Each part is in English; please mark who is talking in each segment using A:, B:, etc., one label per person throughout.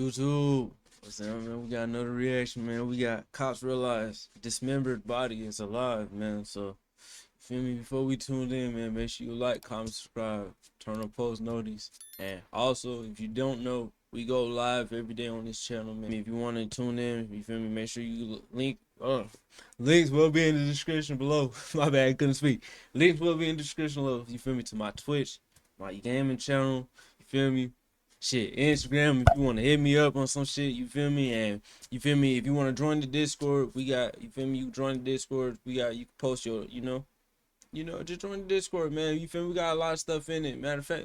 A: YouTube. What's up, man? We got another reaction, man. We got cops realize dismembered body is alive, man. So, feel me? Before we tune in, man, make sure you like, comment, subscribe, turn on post notice. And also, if you don't know, we go live every day on this channel, man. If you want to tune in, you feel me? Make sure you links will be in the description below. My bad, I couldn't speak. Links will be in the description below. You feel me? To my Twitch, my gaming channel. You feel me? Shit, Instagram, if you want to hit me up on some shit, you feel me? And you feel me? If you want to join the Discord, we got, you feel me? You join the Discord, you can post your, just join the Discord, man. You feel me? We got a lot of stuff in it. Matter of fact,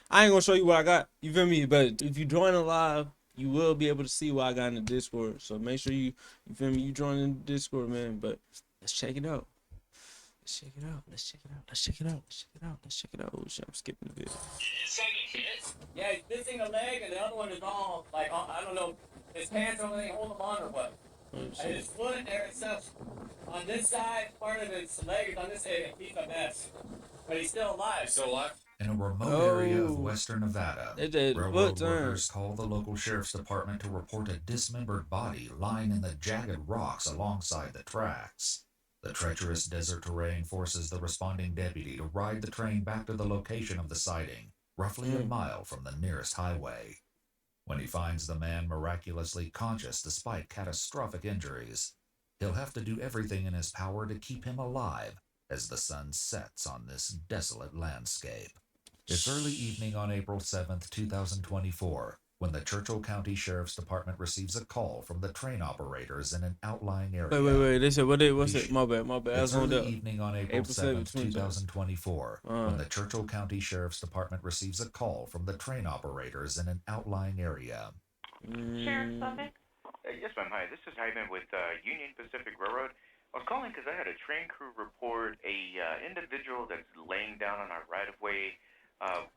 A: I ain't gonna show you what I got, you feel me? But if you join a live, you will be able to see what I got in the Discord. So make sure you feel me? You join in the Discord, man. But let's check it out. Let's check it out. Let's check it out. Let's check it out. Let's check it out. Let's check it out. Oh shit, I'm skipping the video.
B: Yeah, he's missing a leg, and the other one is all like I don't know, his pants or anything hold him on or what. And his foot there itself on this side, part of his leg is on this side. He's a mess, but he's still alive.
C: Still alive?
D: In a remote area of western Nevada, railroad
A: turn.
D: workers call the local sheriff's department to report a dismembered body lying in the jagged rocks alongside the tracks. The treacherous desert terrain forces the responding deputy to ride the train back to the location of the sighting, roughly a mile from the nearest highway. When he finds the man miraculously conscious despite catastrophic injuries, he'll have to do everything in his power to keep him alive as the sun sets on this desolate landscape. It's early evening on April 7th, 2024, when the Churchill County Sheriff's Department receives a call from the train operators in an outlying area.
A: Wait. They said, what's it? My bad.
D: It's early evening on April 7th, 2024, when the Churchill County Sheriff's Department receives a call from the train operators in an outlying area.
E: Sheriff Suffolk?
F: Yes, ma'am. Hi, this is Hyman with Union Pacific Railroad. I was calling because I had a train crew report a individual that's laying down on our right-of-way.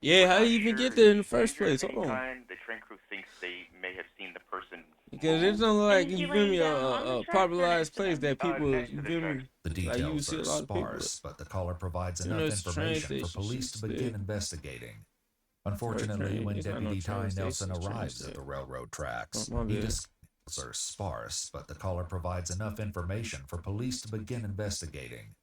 A: Yeah, how do you even get there in the first place? Hold on.
F: The train crew thinks they may have seen the person.
A: Because it don't look like,
E: Is he
A: you feel me,
E: laying down on the
A: a
E: tracks or
A: popularized
E: next to
A: place
E: them?
A: that people,
F: Next to
A: you
F: the
A: feel me?
F: tracks.
D: The
A: Like, you
D: details
A: see a
D: are
A: lot of people.
D: sparse, but the caller provides
A: You know,
D: enough
A: it's a train
D: information for
A: station,
D: police to
A: shit's
D: begin
A: big.
D: investigating. Unfortunately,
A: train.
D: when
A: It's not no
D: Deputy
A: train
D: Ty
A: station,
D: Nelson
A: it's train
D: arrives at
A: station.
D: the railroad tracks,
A: Oh, my
D: he
A: bad.
D: details are sparse, but the caller provides enough information for police to begin investigating.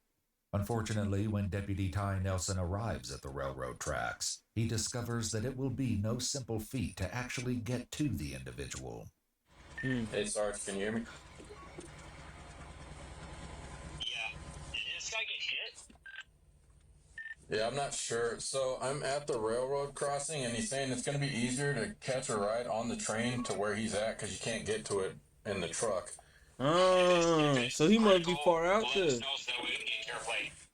D: Unfortunately, when Deputy Ty Nelson arrives at the railroad tracks, he discovers that it will be no simple feat to actually get to the individual.
C: Hey, Sarge, can you hear me?
B: Yeah. Did this guy get hit?
C: Yeah, I'm not sure. So I'm at the railroad crossing, and he's saying it's going to be easier to catch a ride on the train to where he's at because you can't get to it in the truck.
A: So he must be far out there.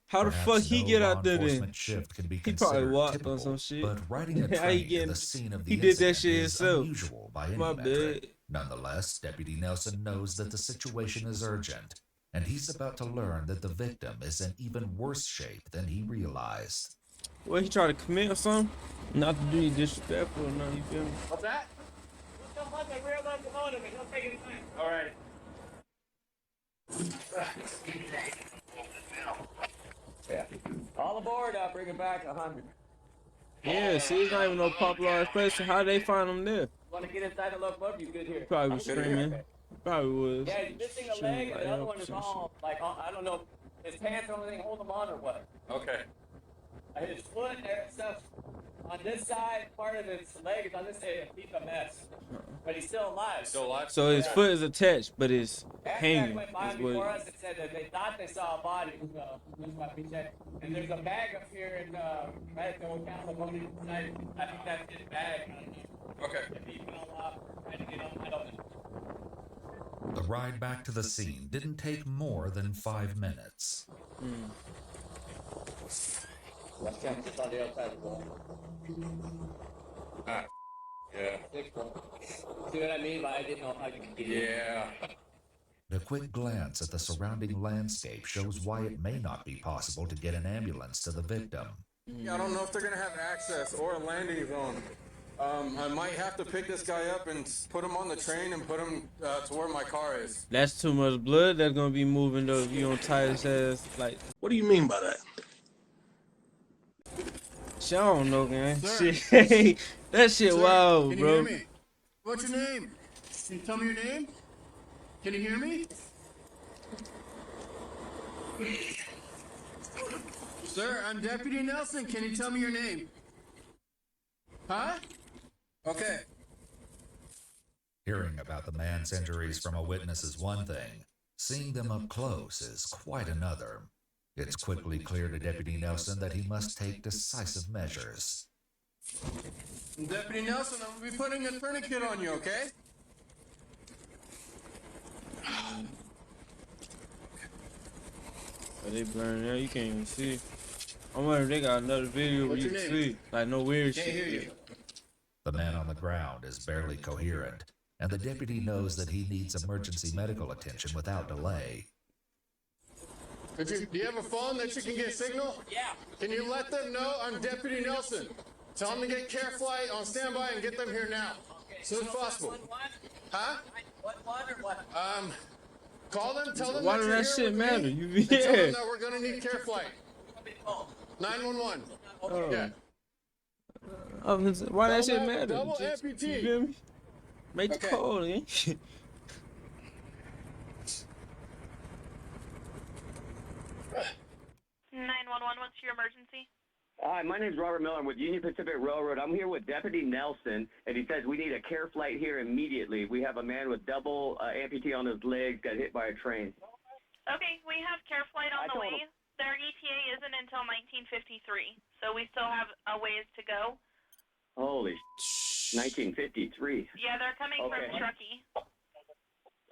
A: How the
D: Perhaps
A: fuck he
D: no
A: get
D: law
A: out there then?
D: enforcement shift can be
A: He probably
D: considered
A: walked
D: typical,
A: on some shit.
D: but riding a
A: How he
D: train to
A: getting-
D: the scene of the
A: he did that
D: incident
A: shit
D: is
A: himself.
D: unusual by any
A: My
D: metric.
A: bad.
D: Nonetheless, Deputy Nelson knows that the situation is urgent, and he's about to learn that the victim is in even worse shape than he realized.
A: What, he tried to commit or something? Not to be disrespectful or nothing, you feel me?
B: What's that? Don't let the railroad come on to me. Don't take any time. All right. Yeah. All aboard. I'll bring it back 100.
A: Yeah, see, it's not even no popularized place. So how they find him there?
B: Want to get inside and look up? You good here?
A: Probably was screaming. Probably was.
B: Yeah, he's missing a
A: Shooting
B: leg, and
A: light
B: the other
A: up
B: one
A: or
B: is
A: some
B: all like I don't know, his pants or anything hold him on or what.
C: Okay.
B: His foot there itself on this side, part of his leg is on this side. He's a mess, but he's still alive.
C: Still alive?
A: So his foot is attached, but it's
B: That
A: hanging.
B: went by
A: Is
B: before
A: what,
B: us and said that they thought they saw a body. That's what we said. And there's a bag up here in right at the old council voting tonight. I think that's his bag. I don't know
C: Okay.
B: if he fell off, trying to get up. I don't know.
D: The ride back to the scene didn't take more than 5 minutes.
B: That's kind of just on the outside of the wall.
C: Ah. Yeah.
B: See what I mean? But I didn't know how you could get in.
C: Yeah.
D: A quick glance at the surrounding landscape shows why it may not be possible to get an ambulance to the victim.
C: I don't know if they're going to have access or a landing zone. I might have to pick this guy up and put him on the train and put him to where my car is.
A: that's too much blood that's gonna be moving though if you don't tie his ass. Like,
G: What do you mean by that?
A: shit, I don't know, man. Shit, that shit wild,
H: Can you
A: bro.
H: hear me?
C: What's your name? Can you tell me your name? Can you hear me? Sir, I'm Deputy Nelson. Can you tell me your name? Huh? Okay.
D: Hearing about the man's injuries from a witness is one thing. Seeing them up close is quite another. It's quickly clear to Deputy Nelson that he must take decisive measures.
C: Deputy Nelson, I'm going to be putting a tourniquet on you, okay?
A: But they blurring out. You can't even see. I'm wondering if they got another video where
C: What's
A: you
C: your
A: can
C: name?
A: see. Like, no weird
C: Can't
A: shit.
C: hear you.
D: The man on the ground is barely coherent, and the deputy knows that he needs emergency medical attention without delay.
C: Do you have a phone that you can get signal?
B: Yeah.
C: Can you let them know I'm Deputy Nelson? Tell them to get Care Flight on standby and get them here now. As soon as possible. Huh?
B: What or what?
C: Call them, tell them
A: Why
C: that
A: does
C: you're
A: that
C: here
A: shit
C: with
A: matter?
C: me,
A: You
C: and tell them
A: yeah.
C: that we're gonna need Care Flight. 911.
A: Oh.
C: Yeah.
A: Why that
C: Double
A: shit
C: am-
A: matter?
C: double
A: Just, you
C: amputee.
A: feel me? Make the
C: Okay.
A: call, eh?
E: 911, what's your emergency?
G: Hi, my name's Robert Miller. I'm with Union Pacific Railroad. I'm here with Deputy Nelson, and he says we need a care flight here immediately. We have a man with double amputee on his legs, got hit by a train.
E: Okay, we have care flight on
G: I
E: the
G: told
E: way. Their ETA isn't until 1953, so we still have a ways to go.
G: Holy 1953.
E: Yeah, they're coming
G: Okay.
E: from Truckee.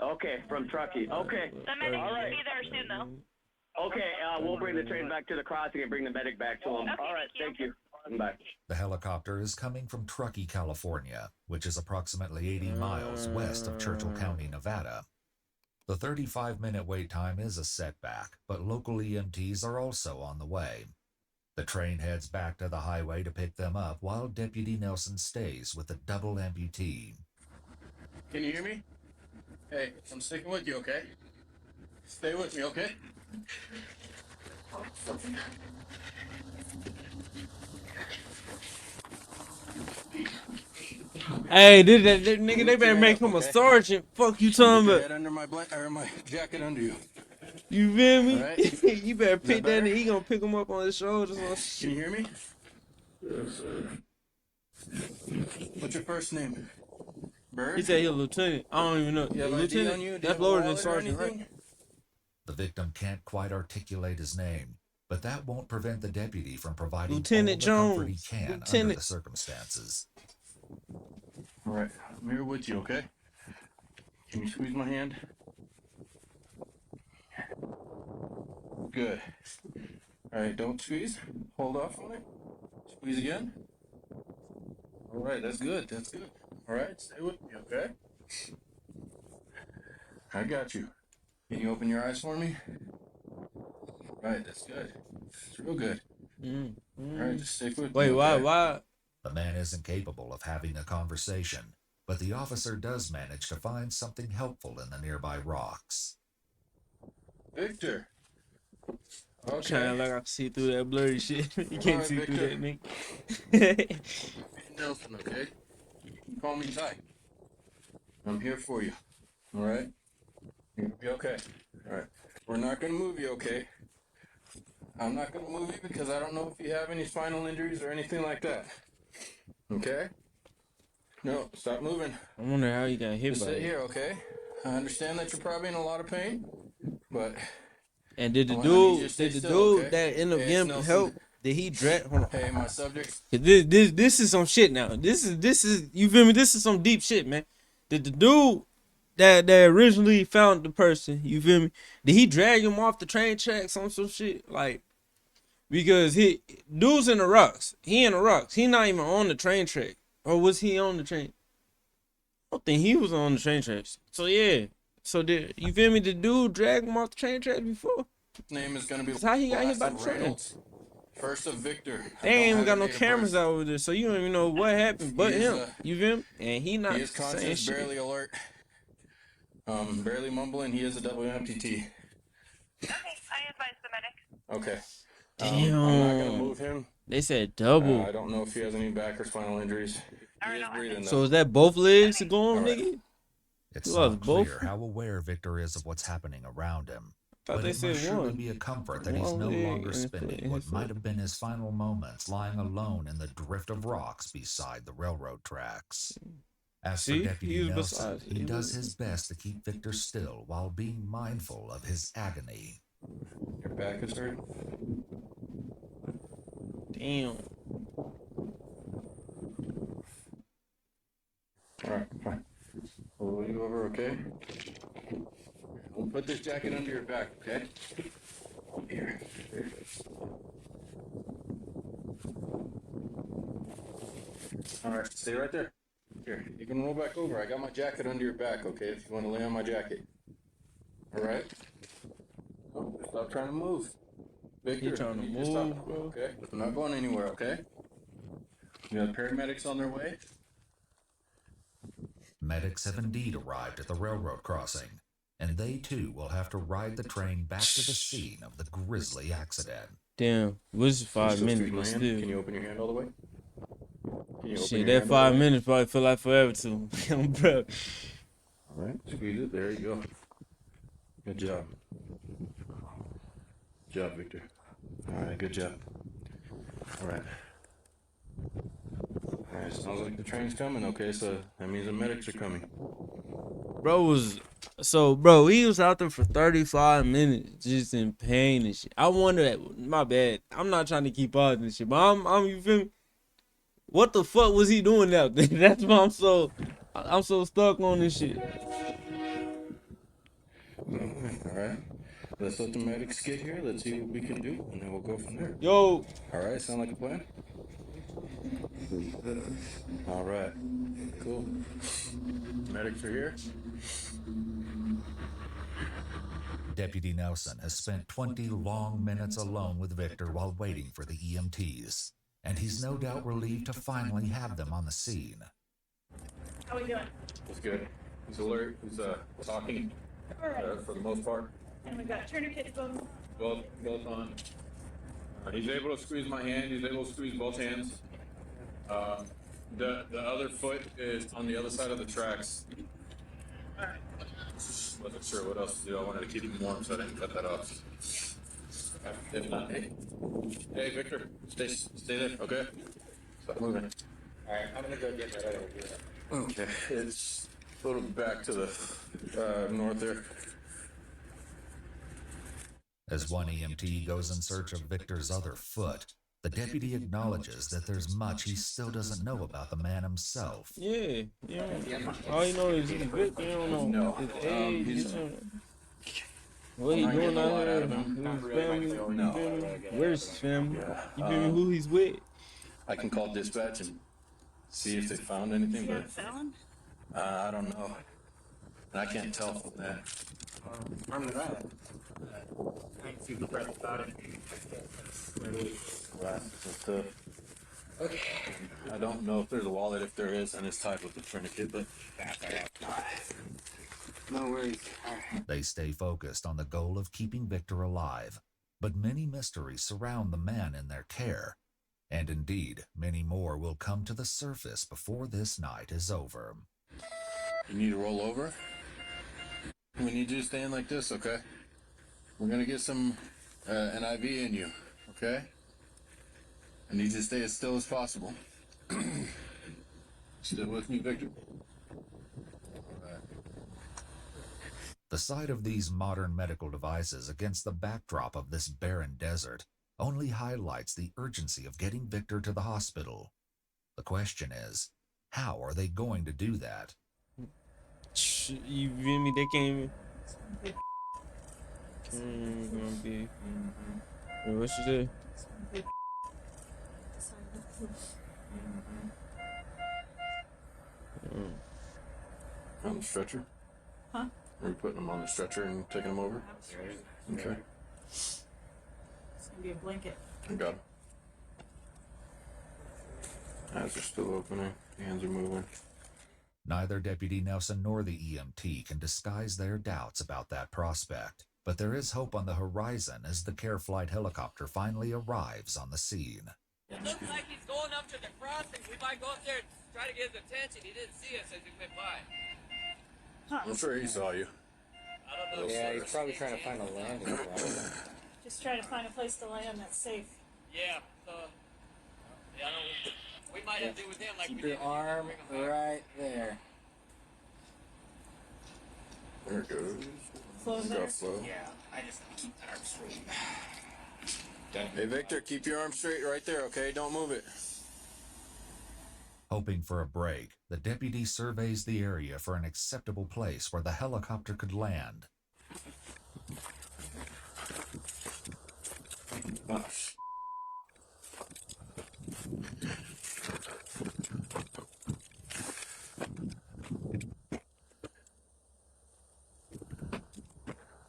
G: Okay, from Truckee. Okay.
E: The medic
G: All
E: should
G: right.
E: be there soon, though.
G: Okay, we'll bring the train back to the crossing and bring the medic back to him.
E: Okay,
G: All right,
E: thank
G: thank you. Bye.
D: The helicopter is coming from Truckee, California, which is approximately 80 miles west of Churchill County, Nevada. The 35-minute wait time is a setback, but local EMTs are also on the way. The train heads back to the highway to pick them up while Deputy Nelson stays with the double amputee.
C: Can you hear me? Hey, I'm sticking with you, okay? Stay with me, okay?
A: Hey, this nigga, they better make him a
C: Okay.
A: sergeant. Fuck you talking
C: Put your
A: about.
C: head under my my jacket under you.
A: You feel me?
C: Alright.
A: You better pick that
C: better?
A: and he gonna pick him up on his shoulders. Or
C: Can
A: shit.
C: you hear me? What's your first name? Bird?
A: He said he a lieutenant. I don't even know.
C: You have ID
A: Lieutenant?
C: on you? Do you
A: That's
C: have a
A: lower than
C: wallet or
A: sergeant, right?
C: anything?
D: The victim can't quite articulate his name, but that won't prevent the deputy from providing
A: Lieutenant
D: all the comfort he
A: Jones.
D: can under
A: Lieutenant.
D: the circumstances.
C: All right, I'm here with you, okay? Can you squeeze my hand? Good. All right, don't squeeze. Hold off on it. Squeeze again. All right, that's good. That's good. All right, stay with me, okay? I got you. Can you open your eyes for me? All right, that's good. It's real good. All right, just stick with
A: Wait,
C: me.
A: why?
C: okay?
A: Why?
D: The man isn't capable of having a conversation, but the officer does manage to find something helpful in the nearby rocks.
C: Victor. Okay.
A: Trying like I can see through that blurry shit. You can't
C: Alright,
A: see through
C: Victor.
A: that, nigga.
C: Nelson, okay? You call me Ty. I'm here for you. All right? You're gonna be okay. All right. We're not gonna move you, okay? I'm not gonna move you because I don't know if you have any spinal injuries or anything like that. Okay? No, stop moving.
A: I wonder how you got hit
C: Just
A: by
C: sit
A: it.
C: here, okay? I understand that you're probably in a lot of pain, but
A: And did the
C: I need you to
A: dude,
C: stay
A: did the
C: still,
A: dude
C: okay?
A: that ended up
C: Hey, it's
A: getting
C: Nelson.
A: help? Did he drag? Hold on.
C: hey, my subjects.
A: 'Cause this is some shit now. This is you feel me? This is some deep shit, man. Did the dude that originally found the person, you feel me? Did he drag him off the train tracks on some shit? Like, because he dude's in the rocks. He in the rocks. He not even on the train track. Or was he on the train? I don't think he was on the train tracks. So yeah. So did you feel me? The dude drag him off the train tracks before?
C: Name is gonna be
A: That's how he got hit by
C: Blasted
A: the train.
C: Reynolds. First of Victor. I
A: They
C: don't
A: ain't even
C: have
A: got
C: a
A: no
C: date of
A: cameras
C: birth.
A: out over there, so you don't even know what happened. But
C: He is,
A: him, you feel me? And he not
C: He is
A: saying
C: conscious,
A: shit.
C: barely alert. Barely mumbling. He is a double amputee.
E: Okay, I advise the medic.
C: Okay. I'm not gonna
A: Damn.
C: move him.
A: They said double.
C: I don't know if he has any back or spinal injuries.
E: Or
C: He is
E: no,
C: breathing
A: So
C: though.
A: is that both legs going,
C: All right.
A: nigga?
D: It's
A: You
D: not
A: lost both?
D: clear how aware Victor is of what's happening around him,
A: Thought
D: but
A: they
D: it
A: said
D: must surely
A: one.
D: be a comfort that he's
A: One
D: no
A: leg
D: longer
A: and his
D: spending
A: foot and
D: what
A: his
D: might
A: foot.
D: have been his final moments lying alone in the drift of rocks beside the railroad tracks. As for
A: See,
D: Deputy
A: he was
D: Nelson,
A: beside.
D: he does
A: was.
D: his best to keep Victor still while being mindful of his agony.
C: Your back is hurt.
A: Damn.
C: All right, fine. Pull you over, okay? We'll put this jacket under your back, okay? Here. All right, stay right there. Here, you can roll back over. I got my jacket under your back, okay? If you want to lay on my jacket. All right? Oh, stop trying to move. Victor,
A: trying to
C: you just
A: move,
C: stop.
A: bro.
C: Okay, I'm not going anywhere, okay? We got paramedics on their way.
D: Medics have indeed arrived at the railroad crossing, and they too will have to ride the train back to the scene of the grisly accident.
A: Damn. What's 5 minutes, but
C: Can
A: still.
C: you open your hand all the way? Can you open
A: Shit,
C: your
A: that
C: hand all the
A: 5
C: way?
A: minutes probably feel like forever to him, bro.
C: All right, squeeze it. There you go. Good job. Good job, Victor. All right, good job. All right. All right, sounds like the train's coming, okay? So that means the medics are coming.
A: Bro, he was out there for 35 minutes just in pain and shit. I wonder, my bad. I'm not trying to keep on this shit, but I'm you feel me? What the fuck was he doing out there? That's why I'm so stuck on this shit.
C: All right. Let's let the medics get here. Let's see what we can do, and then we'll go from there.
A: Yo,
C: All right, sound like a plan? All right, cool. Medics are here.
D: Deputy Nelson has spent 20 long minutes alone with Victor while waiting for the EMTs, and he's no doubt relieved to finally have them on the scene.
E: How we doing?
C: That's good. He's alert. He's talking
E: All right.
C: for the most part.
E: And we've got tourniquets both.
C: Both on. He's able to squeeze my hand. He's able to squeeze both hands. The other foot is on the other side of the tracks.
E: All right.
C: Wasn't sure what else to do. I wanted to keep him warm, so I didn't cut that off. If not, hey, Victor, stay there, okay? Stop moving.
B: All right, I'm gonna go get that over here.
C: Okay, it's a little back to the north there.
D: As one EMT goes in search of Victor's other foot, the deputy acknowledges that there's much he still doesn't know about the man himself.
A: yeah. All you know is he's Vic. You don't know his age.
C: he's-
A: You don't know what he
C: I'm not
A: doing
C: getting a
A: out
C: lot
A: here.
C: out of him.
A: Who's
B: Not
A: his
B: really
A: family?
B: like
A: You
C: no.
A: feel me? Where's his family?
C: Yeah.
A: You feel me? Who he's with?
C: I can call dispatch and see if they found anything,
E: You got a
C: but
E: felon?
C: I don't know. I can't tell from that.
B: I'm the guy. I can see the press about it.
C: Right. Okay. I don't know if there's a wallet. If there is, and it's tied with the tourniquet, but
B: No worries. All right.
D: They stay focused on the goal of keeping Victor alive, but many mysteries surround the man in their care, and indeed, many more will come to the surface before this night is over.
C: you need to roll over. We need you to stand like this, okay? We're gonna get some an IV in you, okay? I need you to stay as still as possible. Still with me, Victor? Alright.
D: The sight of these modern medical devices against the backdrop of this barren desert only highlights the urgency of getting Victor to the hospital. The question is, how are they going to do that?
A: You feel me? They can't even. What you say?
C: On the stretcher?
E: Huh?
C: Are we putting them on the stretcher and taking them over? Okay.
E: It's gonna be a blanket.
C: I got them. Eyes are still opening. Hands are moving.
D: Neither Deputy Nelson nor the EMT can disguise their doubts about that prospect, but there is hope on the horizon as the care flight helicopter finally arrives on the scene.
B: It looks like he's going up to the crossing. We might go up there and try to get his attention. He didn't see us as we went by.
C: I'm sure he saw you.
B: I don't know.
H: Yeah, he's probably trying to find a landing spot.
I: Just try to find a place to land that's safe.
B: Yeah, so yeah, I don't, we might have to do with him like
H: Keep
B: we
H: your
B: did.
H: arm right there.
C: There it goes.
I: Flow
C: Got
I: there.
C: flow.
H: Yeah, I just keep the arm straight.
C: Hey, Victor, keep your arm straight right there, okay? Don't move it.
D: Hoping for a break, the deputy surveys the area for an acceptable place where the helicopter could land.
C: Oh,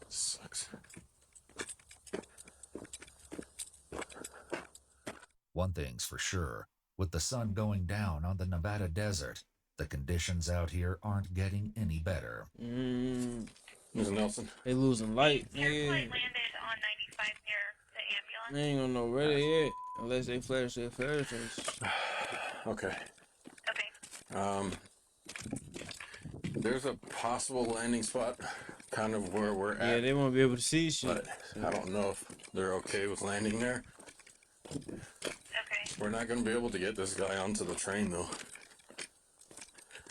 C: sucks.
D: One thing's for sure, with the sun going down on the Nevada desert, the conditions out here aren't getting any better.
C: Mr. Nelson.
A: They losing light,
E: Air
A: nigga.
E: flight landed on 95 near the ambulance.
A: They ain't gonna know where they at unless they flash their flashlights.
C: Okay.
E: Okay.
C: There's a possible landing spot kind of where we're
A: Yeah,
C: at,
A: they won't be able to see shit.
C: but I don't know if they're okay with landing there.
E: Okay.
C: We're not going to be able to get this guy onto the train, though.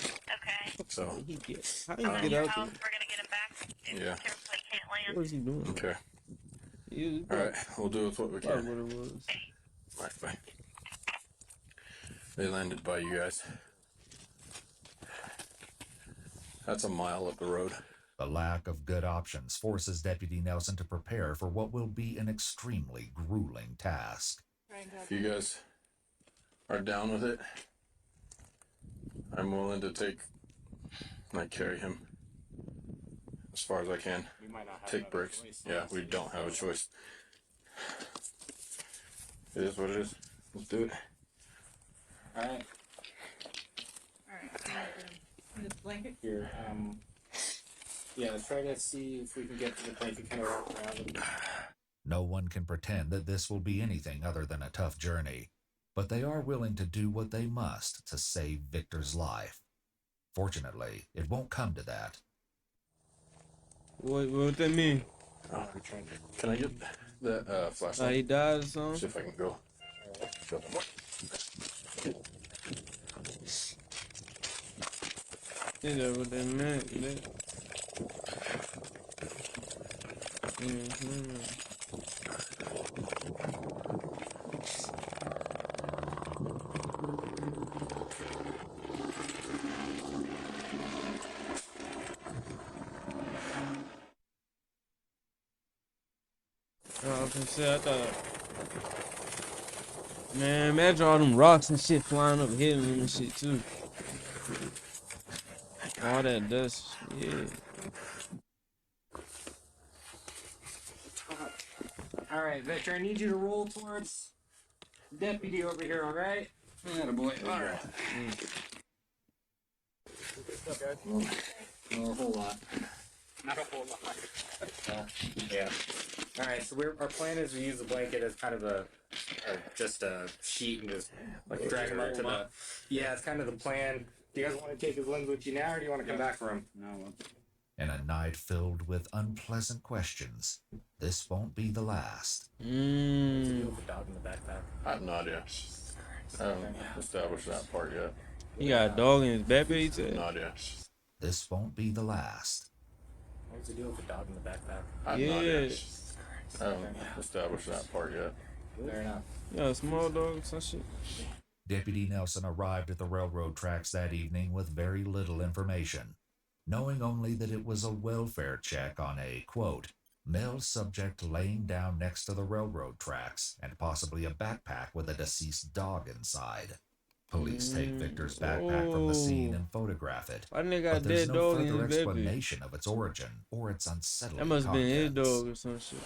E: Okay.
C: So,
A: How he get
E: At
A: out
E: your
A: there?
E: house, we're gonna get him back if
C: Yeah.
E: air flight can't land.
A: What is he doing?
C: okay.
A: He
C: All right. We'll do with what we
A: Probably
C: can.
A: what it was.
C: Right, bye. They landed by you guys. That's a mile up the road.
D: The lack of good options forces Deputy Nelson to prepare for what will be an extremely grueling task.
C: If you guys are down with it, I'm willing to carry him as far as I can.
H: We might not have
C: Take
H: another
C: breaks.
H: choice.
C: Yeah, we don't have a choice. It is what it is. Let's do it.
H: Alright,
I: The blanket.
H: here. Yeah, let's try to see if we can get to the blanket kind of wrap around it.
D: No one can pretend that this will be anything other than a tough journey, but they are willing to do what they must to save Victor's life. Fortunately, it won't come to that.
A: What that mean?
C: Can I get that
A: He
C: flashlight?
A: died or
C: See
A: something?
C: if I can go.
A: Is that what that meant? I was gonna say, I thought, man, imagine all them rocks and shit flying up, hitting them and shit too. All that dust, yeah.
H: Alright, Victor, I need you to roll towards deputy over here, alright?
C: Attaboy. Alright.
H: Not a whole lot. Not a whole lot. Yeah. Alright, so our plan is to use the blanket as kind of just a sheet and just like drag him up to the. Yeah, it's kind of the plan. Do you guys want to take his limbs with you now, or do you want to come back for him? No.
D: In a night filled with unpleasant questions, this won't be the last.
H: What's the deal with the dog in the backpack?
C: I have no idea. I haven't established that part yet.
A: He got a dog in his backpack, he said.
C: No idea.
D: This won't be the last.
H: What's the deal with the dog in the backpack?
C: I have no idea.
A: Yeah.
C: I haven't established that part yet.
H: Fair enough.
A: Yeah, a small dog or some shit.
D: Deputy Nelson arrived at the railroad tracks that evening with very little information, knowing only that it was a welfare check on a, quote, male subject laying down next to the railroad tracks and possibly a backpack with a deceased dog inside. Police take Victor's backpack from the scene and photograph it,
A: Why didn't they got a
D: but there's
A: dead
D: no
A: dog in
D: further
A: his baby?
D: explanation of its origin or its unsettling
A: That must have been his
D: contents.
A: dog or some shit.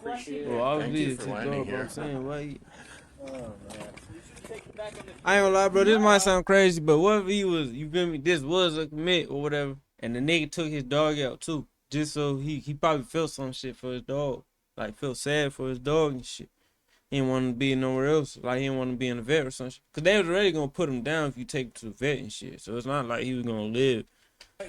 H: Appreciate it.
A: Well, obviously
C: you
A: it's
C: for
A: his
C: landing
A: dog, but
C: here.
A: I'm saying, why he...
H: Oh, man.
A: I ain't gonna lie, bro, this might sound crazy, but what if he was, you feel me, this was a commit or whatever, and the nigga took his dog out too, just so he probably felt some shit for his dog. like felt sad for his dog and shit. He didn't want to be nowhere else. Like he didn't want to be in the vet or something. Cause they was already gonna put him down if you take him to the vet and shit. So it's not like he was gonna live.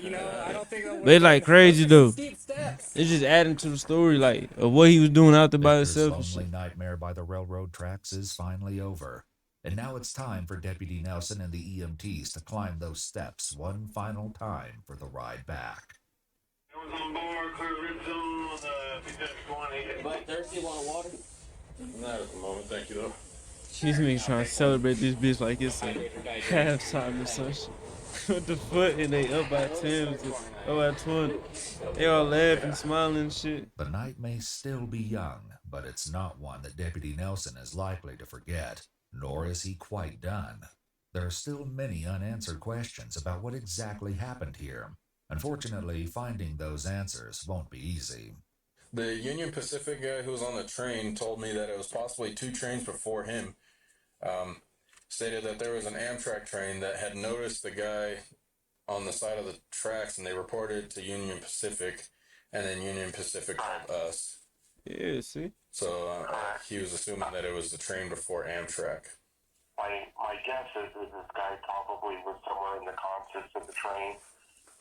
H: You know, I don't think that
A: They like crazy though.
H: steep steps.
A: It's just adding to the story, like of what he was doing out there by
D: Victor's
A: himself and
D: lonely
A: shit.
D: nightmare by the railroad tracks is finally over. And now it's time for Deputy Nelson and the EMTs to climb those steps one final time for the ride back.
J: Everyone's on board, clear red zone on the B-71.
B: But thirsty, want water?
C: Not at the moment, thank you though.
A: These niggas trying to celebrate this bitch like it's a halftime or some shit. With the foot and they up by 10, up by 20. They all laughing, smiling and shit.
D: The night may still be young, but it's not one that Deputy Nelson is likely to forget, nor is he quite done. There are still many unanswered questions about what exactly happened here. Unfortunately, finding those answers won't be easy.
C: The Union Pacific guy who was on the train told me that it was possibly 2 trains before him. Stated that there was an Amtrak train that had noticed the guy on the side of the tracks, and they reported to Union Pacific, and then Union Pacific called us.
A: Yeah, see?
C: So he was assuming that it was the train before Amtrak.
J: My guess is that this guy probably was somewhere in the consist of the train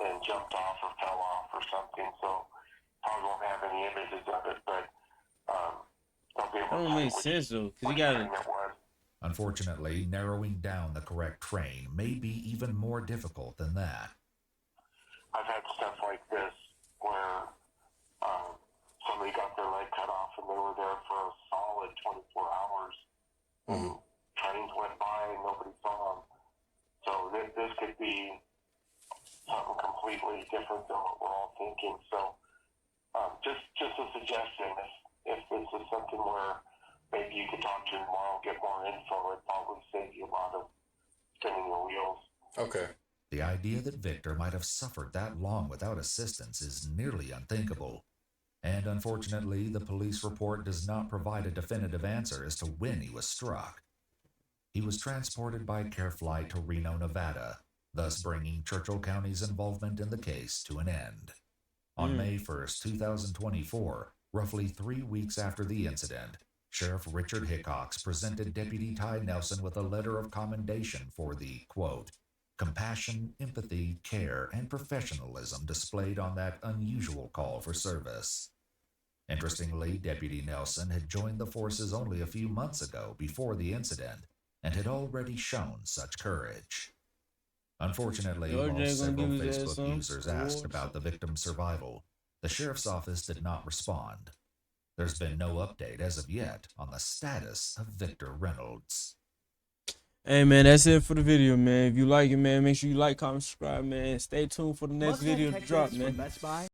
J: and jumped off or fell off or something, so probably won't have any images of it, but they'll be able
A: That
J: to
A: don't make
J: see
A: sense though, cause you
J: which
A: gotta.
J: train it was.
D: Unfortunately, narrowing down the correct train may be even more difficult than that.
J: I've had stuff like this where somebody got their leg cut off and they were there for a solid 24 hours. And trains went by and nobody saw them. So this could be something completely different than what we're all thinking. So just a suggestion, if this is something where maybe you could talk to him tomorrow, get more info, it'd probably save you a lot of spinning your wheels.
C: Okay.
D: The idea that Victor might have suffered that long without assistance is nearly unthinkable. And unfortunately, the police report does not provide a definitive answer as to when he was struck. He was transported by CareFlight to Reno, Nevada, thus bringing Churchill County's involvement in the case to an end. On May 1st, 2024, roughly 3 weeks after the incident, Sheriff Richard Hickox presented Deputy Ty Nelson with a letter of commendation for the, quote, compassion, empathy, care, and professionalism displayed on that unusual call for service. Interestingly, Deputy Nelson had joined the forces only a few months ago before the incident and had already shown such courage. Unfortunately,
A: George
D: while
A: ain't gonna
D: several
A: give his ass
D: Facebook
A: some
D: users asked
A: awards.
D: about the victim's survival, the sheriff's office did not respond. There's been no update as of yet on the status of Victor Reynolds.
A: Hey man, that's it for the video, man. If you like it, man, make sure you like, comment, subscribe, man. Stay tuned for the next video to drop, man.